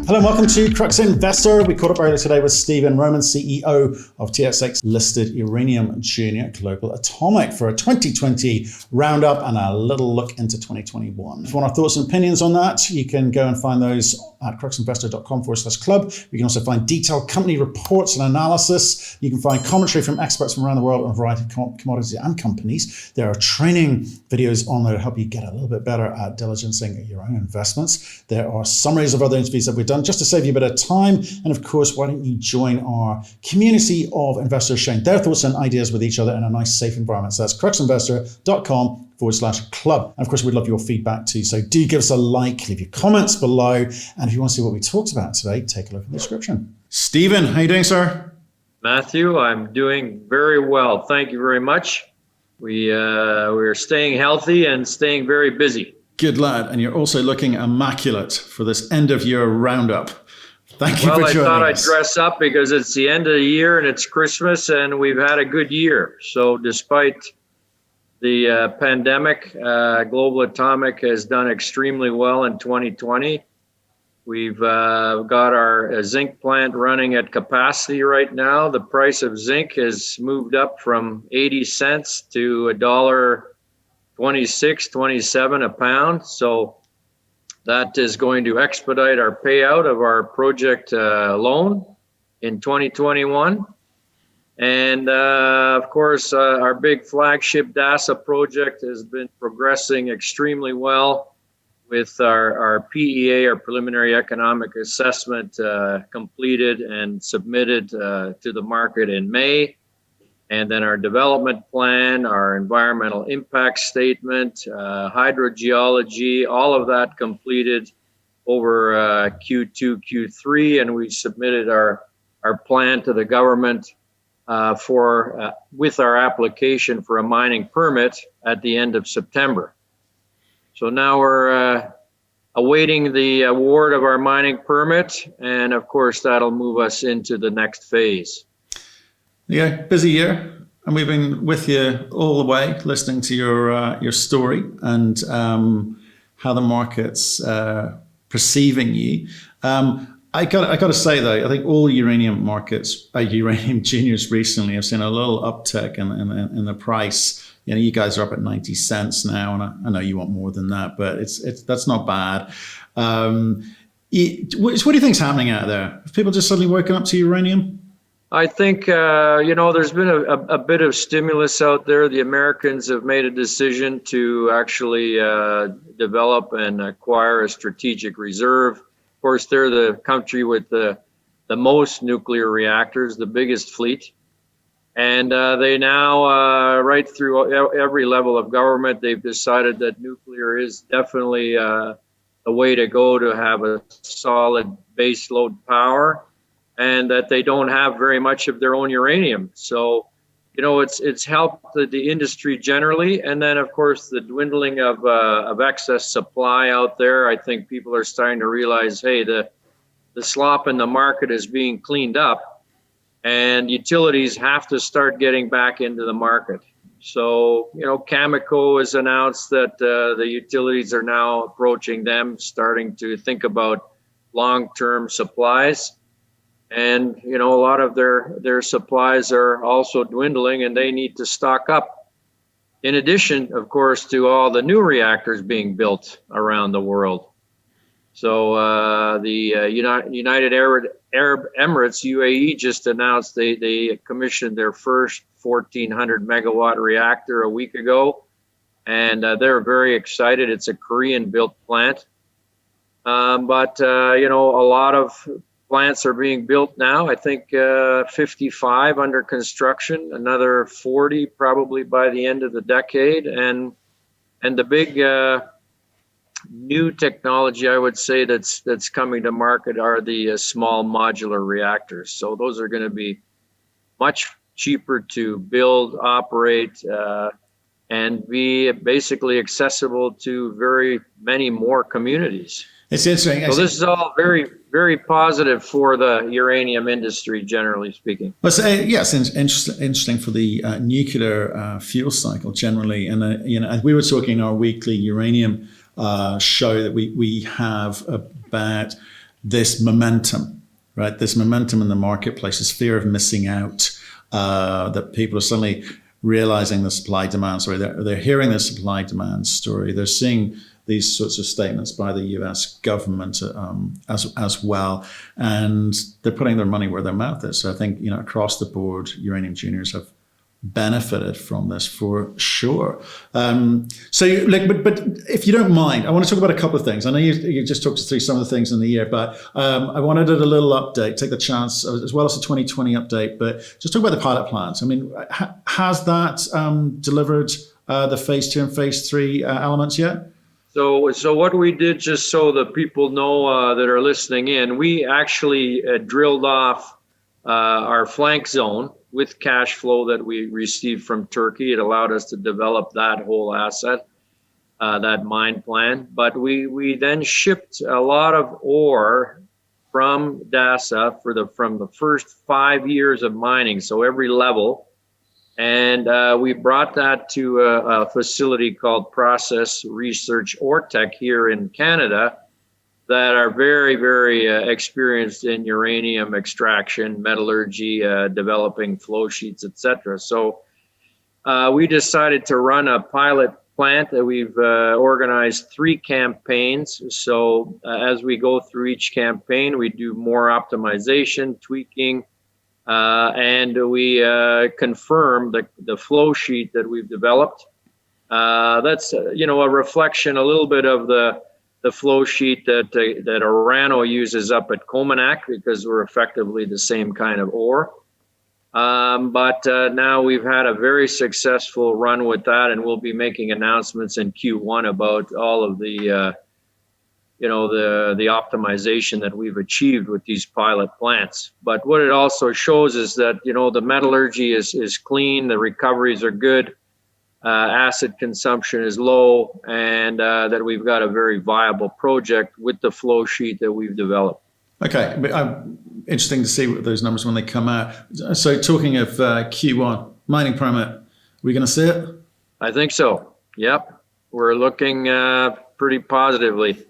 Hello and welcome to Crux Investor. We caught up earlier today with Stephen Roman, CEO of TSX listed Uranium Junior Global Atomic for a 2020 roundup and a little look into 2021. If you want our thoughts and opinions on that, you can go and find those at cruxinvestor.com/club. You can also find detailed company reports and analysis. You can find commentary from experts from around the world on a variety of commodities and companies. There are training videos on there to help you get a little bit better at diligencing your own investments. There are summaries of other interviews that we've done just to save you a bit of time. And of course, why don't you join our community of investors sharing their thoughts and ideas with each other in a nice, safe environment. So that's cruxinvestor.com/club. And of course, we'd love your feedback too. So do give us a like, leave your comments below. And if you want to see what we talked about today, take a look in the description. Stephen, how are you doing, sir? Matthew, I'm doing very well. Thank you very much. We're staying healthy and staying very busy. Good lad. And you're also looking immaculate for this end of year roundup. Thank you for joining us. Well, I thought I'd dress up because it's the end of the year and it's Christmas and we've had a good year. So despite the pandemic, Global Atomic has done extremely well in 2020. We've got our zinc plant running at capacity right now. The price of zinc has moved up from 80 cents to $1.26, 27 a pound. So that is going to expedite our payout of our project loan in 2021. And of course, our big flagship Dasa project has been progressing extremely well with our PEA, our preliminary economic assessment, completed and submitted to the market in May. And then our development plan, our environmental impact statement, hydrogeology, all of that completed over Q2, Q3, and we submitted our plan to the government with our application for a mining permit at the end of September. So now we're awaiting the award of our mining permit, and of course that'll move us into the next phase. Yeah, busy year, and we've been with you all the way, listening to your story and how the market's perceiving you. I got to say though, I think all uranium markets, uranium juniors recently have seen a little uptick in the price. You know, you guys are up at 90 cents now, and I know you want more than that, but that's not bad. What do you think's happening out there? Have people just suddenly woken up to uranium? I think, there's been a bit of stimulus out there. The Americans have made a decision to actually develop and acquire a strategic reserve. Of course, they're the country with the most nuclear reactors, the biggest fleet. And they now, right through every level of government, they've decided that nuclear is definitely the way to go to have a solid base load power, and that they don't have very much of their own uranium. So, it's helped the industry generally. And then, of course, the dwindling of excess supply out there. I think people are starting to realize, hey, the slop in the market is being cleaned up, and utilities have to start getting back into the market. So, Cameco has announced that the utilities are now approaching them, starting to think about long-term supplies. And, a lot of their supplies are also dwindling and they need to stock up. In addition, of course, to all the new reactors being built around the world. So the United Arab Emirates, UAE, just announced they commissioned their first 1,400 megawatt reactor a week ago. And they're very excited. It's a Korean built plant. But a lot of plants are being built now. I think 55 under construction, another 40 probably by the end of the decade. And the big new technology, I would say, that's coming to market are the small modular reactors. So those are going to be much cheaper to build, operate, and be basically accessible to very many more communities. It's interesting. So this is all very, very positive for the uranium industry, generally speaking. Well, yes, interesting for the nuclear fuel cycle generally. And we were talking in our weekly uranium show that we have about this momentum, right? This momentum in the marketplace, this fear of missing out, that people are suddenly realizing the supply demand story. They're hearing the supply demand story. They're seeing these sorts of statements by the US government as well, and they're putting their money where their mouth is. So I think, across the board, uranium juniors have benefited from this for sure. But if you don't mind, I want to talk about a couple of things. I know you just talked us through some of the things in the year, but I wanted a little update, take the chance, as well as a 2020 update, but just talk about the pilot plants. I mean, has that delivered the phase 2 and phase 3 elements yet? So what we did, just so the people know that are listening in, we actually drilled off our flank zone with cash flow that we received from Turkey. It allowed us to develop that whole asset, that mine plan. But we then shipped a lot of ore from Dasa from the first 5 years of mining, so every level. And we brought that to a facility called Process Research Ortec here in Canada that are very, very experienced in uranium extraction, metallurgy, developing flow sheets, etc. So we decided to run a pilot plant that we've organized 3 campaigns. So as we go through each campaign, we do more optimization, tweaking, and we confirm the flow sheet that we've developed. That's a reflection a little bit of the flow sheet that Orano uses up at Cominac, because we're effectively the same kind of ore. But now we've had a very successful run with that, and we'll be making announcements in Q1 about all of the the optimization that we've achieved with these pilot plants. But what it also shows is that, the metallurgy is clean, the recoveries are good, acid consumption is low, and that we've got a very viable project with the flow sheet that we've developed. Okay, interesting to see what those numbers when they come out. So talking of Q1, mining permit, are we going to see it? I think so, yep. We're looking pretty positively.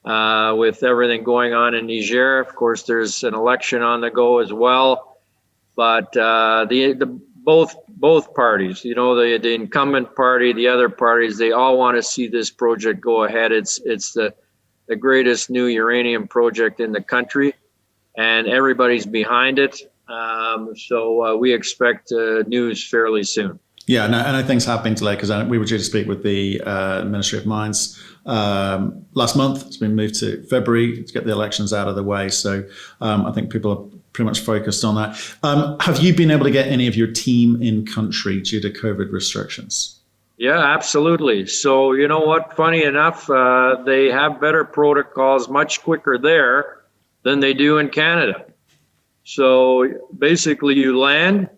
With everything going on in Niger. Of course, there's an election on the go as well, but both parties, the incumbent party, the other parties, they all want to see this project go ahead. It's the greatest new uranium project in the country, and everybody's behind it. So we expect news fairly soon. Yeah, and I think things have been delayed, because we were due to speak with the Ministry of Mines last month. It's been moved to February to get the elections out of the way. So I think people are pretty much focused on that. Have you been able to get any of your team in country due to COVID restrictions? Yeah, absolutely. So you know what? Funny enough, they have better protocols much quicker there than they do in Canada. So basically, you land.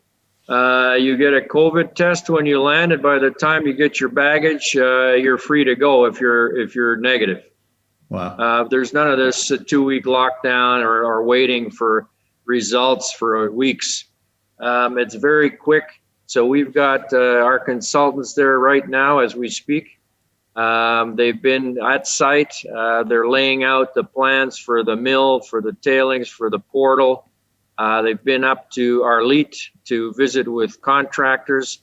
You get a COVID test when you land, and by the time you get your baggage, you're free to go if you're negative. Wow. There's none of this 2-week lockdown or waiting for results for weeks. It's very quick. So we've got our consultants there right now as we speak. They've been at site. They're laying out the plans for the mill, for the tailings, for the portal. They've been up to Arlit to visit with contractors.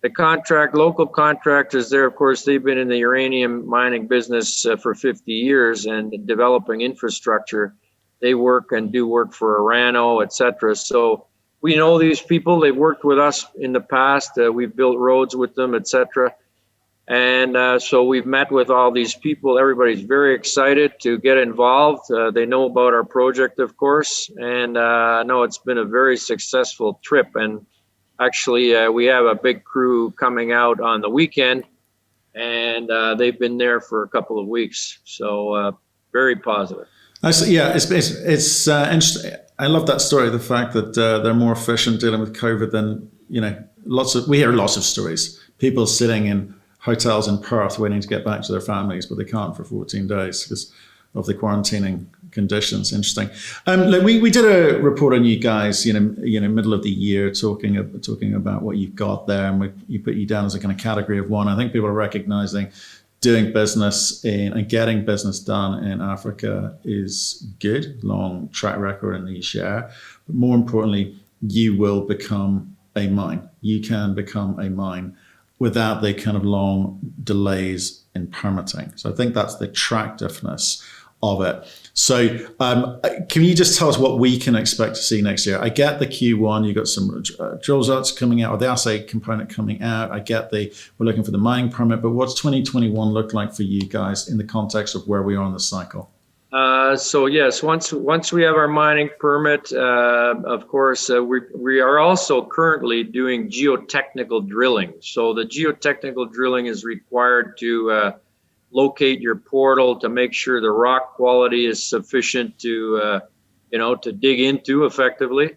The local contractors there, of course, they've been in the uranium mining business for 50 years and developing infrastructure. They work and do work for Orano, etc. So we know these people. They've worked with us in the past. We've built roads with them, etc. And so we've met with all these people. Everybody's very excited to get involved. They know about our project, of course. And I know it's been a very successful trip. And actually, we have a big crew coming out on the weekend. And they've been there for a couple of weeks. So very positive. Yeah, it's interesting. I love that story, the fact that they're more efficient dealing with COVID than, we hear lots of stories. People sitting in hotels in Perth waiting to get back to their families, but they can't for 14 days because of the quarantining conditions. Interesting. Look, we did a report on you guys, middle of the year, talking about what you've got there, and you put you down as a kind of category of 1. I think people are recognizing doing business in and getting business done in Africa is good, long track record in the share. But more importantly, you will become a mine. You can become a mine without the kind of long delays in permitting. So I think that's the attractiveness of it. So can you just tell us what we can expect to see next year? I get the Q1, you got some drill results coming out, or the assay component coming out. I get we're looking for the mining permit, but what's 2021 look like for you guys in the context of where we are in the cycle? So yes, once we have our mining permit, of course, we are also currently doing geotechnical drilling. So the geotechnical drilling is required to locate your portal to make sure the rock quality is sufficient to dig into effectively.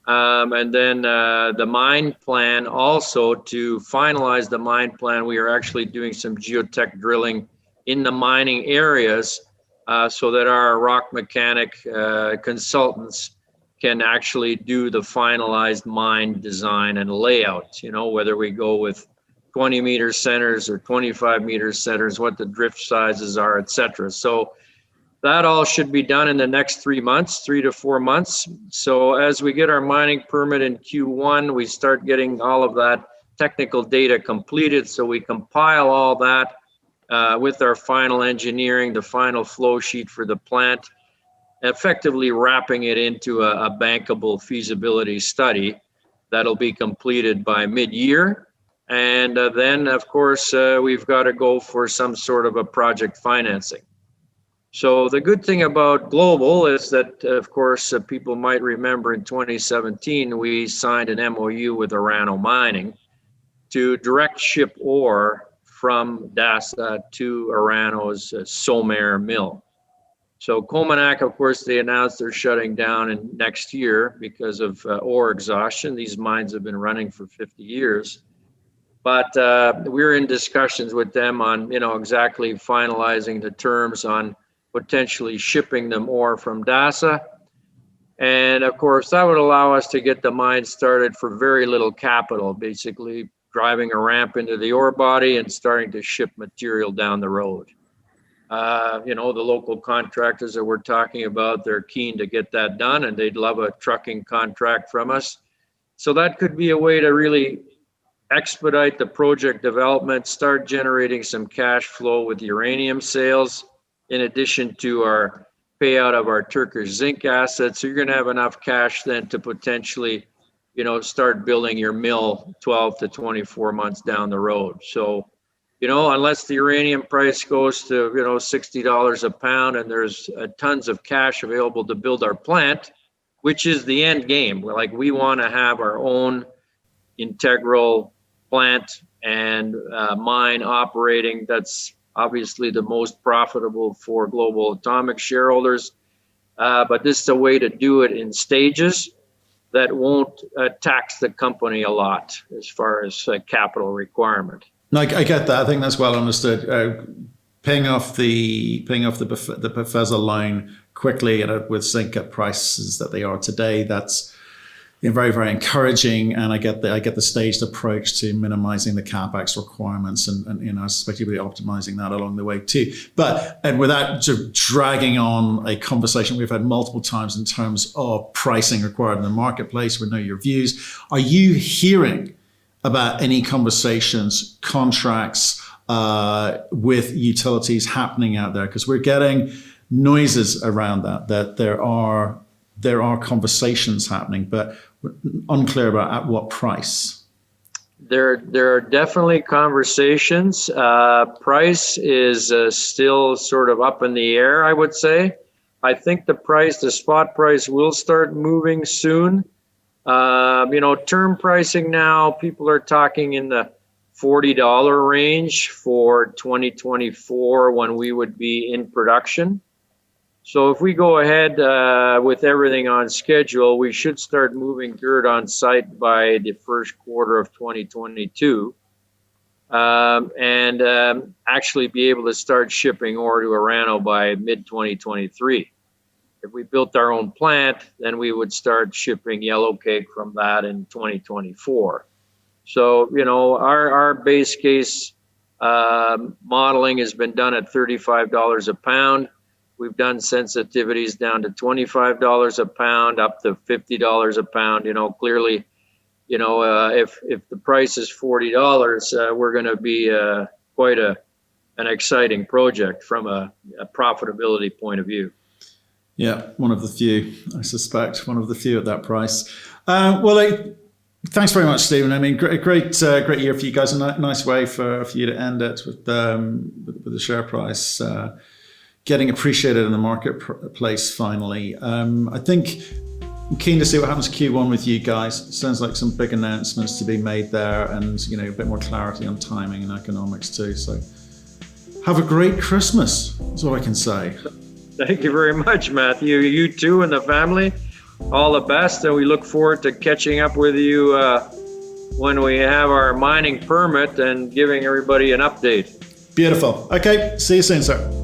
And then the mine plan also, to finalize the mine plan, we are actually doing some geotech drilling in the mining areas so that our rock mechanic consultants can actually do the finalized mine design and layout, whether we go with 20-meter centers or 25-meter centers, what the drift sizes are, etc. So that all should be done in the next 3 to 4 months. So as we get our mining permit in Q1, we start getting all of that technical data completed. So we compile all that with our final engineering, the final flow sheet for the plant, effectively wrapping it into a bankable feasibility study that'll be completed by mid-year. And then, of course, we've got to go for some sort of a project financing. So the good thing about Global is that, of course, people might remember in 2017, we signed an MOU with Orano Mining to direct ship ore from Dasa to Orano's Somare mill. So Cominac, of course, they announced they're shutting down in next year because of ore exhaustion. These mines have been running for 50 years. But we're in discussions with them on, exactly finalizing the terms on potentially shipping them ore from Dasa. And of course, that would allow us to get the mine started for very little capital, basically driving a ramp into the ore body and starting to ship material down the road. The local contractors that we're talking about, they're keen to get that done, and they'd love a trucking contract from us. So that could be a way to really expedite the project development, start generating some cash flow with uranium sales, in addition to our payout of our Turkish zinc assets. So you're going to have enough cash then to potentially, start building your mill 12 to 24 months down the road. So, unless the uranium price goes to, $60 a pound and there's tons of cash available to build our plant, which is the end game. We want to have our own integral plant and mine operating. That's obviously the most profitable for Global Atomic shareholders. But this is a way to do it in stages that won't tax the company a lot as far as capital requirement. No, I get that. I think that's well understood. Paying off the Befesa loan quickly with zinc at prices that they are today, that's very, very encouraging, and I get the staged approach to minimizing the capex requirements, and I suspect you'll be optimizing that along the way too. And without sort of dragging on a conversation we've had multiple times in terms of pricing required in the marketplace, we know your views. Are you hearing about any conversations, contracts with utilities happening out there? Because we're getting noises around that there are conversations happening, but we're unclear about at what price. There are definitely conversations. Price is still sort of up in the air, I would say. I think the spot price will start moving soon. Term pricing now, people are talking in the $40 range for 2024 when we would be in production. So if we go ahead with everything on schedule, we should start moving dirt on site by the first quarter of 2022 and actually be able to start shipping ore to Orano by mid-2023. If we built our own plant, then we would start shipping yellow cake from that in 2024. So, our base case Modeling has been done at $35 a pound. We've done sensitivities down to $25 a pound, up to $50 a pound. Clearly, if the price is $40, we're going to be quite an exciting project from a profitability point of view. Yeah, one of the few, I suspect, one of the few at that price. Thanks very much, Stephen. I mean, great year for you guys. A nice way for you to end it with the share price getting appreciated in the marketplace finally. I think I'm keen to see what happens Q1 with you guys. It sounds like some big announcements to be made there, and a bit more clarity on timing and economics too. So have a great Christmas. That's all I can say. Thank you very much, Matthew. You too and the family. All the best, and we look forward to catching up with you when we have our mining permit and giving everybody an update. Beautiful. Okay, see you soon, sir.